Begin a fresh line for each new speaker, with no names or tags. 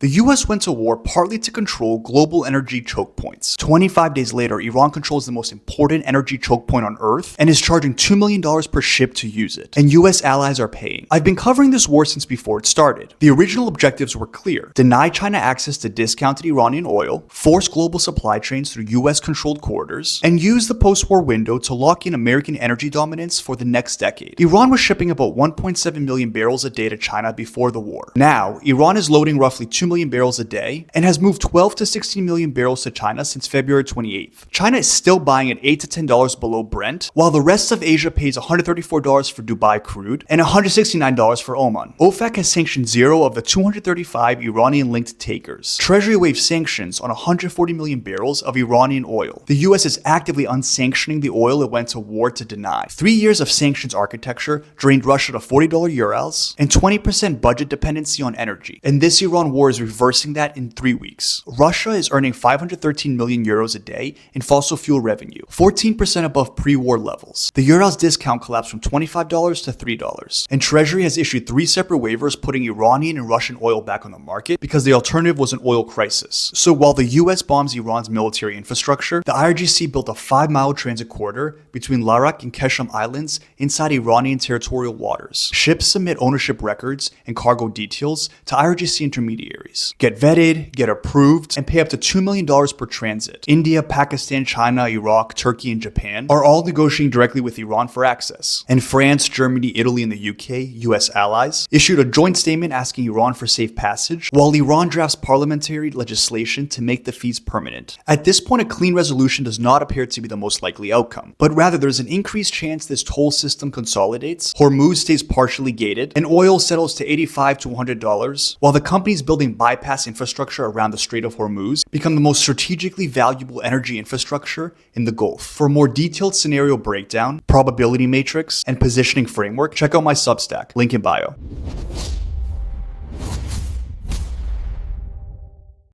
The US went to war partly to control global energy choke points. 25 days later, Iran controls the most important energy choke point on Earth and is charging $2 million per ship to use it. And US allies are paying. I've been covering this war since before it started. The original objectives were clear: deny China access to discounted Iranian oil, force global supply chains through US-controlled corridors, and use the post-war window to lock in American energy dominance for the next decade. Iran was shipping about 1.7 million barrels a day to China before the war. Now, Iran is loading roughly 2 million barrels a day and has moved 12 to 16 million barrels to China since February 28th. China is still buying at $8 to $10 below Brent, while the rest of Asia pays $134 for Dubai crude and $169 for Oman. OFAC has sanctioned 0 of the 235 Iranian-linked takers. Treasury waived sanctions on 140 million barrels of Iranian oil. The US is actively unsanctioning the oil it went to war to deny. 3 years of sanctions architecture drained Russia to $40 Urals and 20% budget dependency on energy. And this Iran war is reversing that in 3 weeks. Russia is earning 513 million euros a day in fossil fuel revenue, 14% above pre-war levels. The Urals discount collapsed from $25 to $3, and Treasury has issued 3 separate waivers putting Iranian and Russian oil back on the market because the alternative was an oil crisis. So while the US bombs Iran's military infrastructure, the IRGC built a 5-mile transit corridor between Larak and Qeshm Islands inside Iranian territorial waters. Ships submit ownership records and cargo details to IRGC intermediaries. Get vetted, get approved, and pay up to $2 million per transit. India, Pakistan, China, Iraq, Turkey, and Japan are all negotiating directly with Iran for access. And France, Germany, Italy, and the UK, US allies, issued a joint statement asking Iran for safe passage, while Iran drafts parliamentary legislation to make the fees permanent. At this point, a clean resolution does not appear to be the most likely outcome, but rather there's an increased chance this toll system consolidates, Hormuz stays partially gated, and oil settles to $85 to $100, while the companies building bypass infrastructure around the Strait of Hormuz become the most strategically valuable energy infrastructure in the Gulf. For a more detailed scenario breakdown, probability matrix, and positioning framework, check out my Substack, link in bio.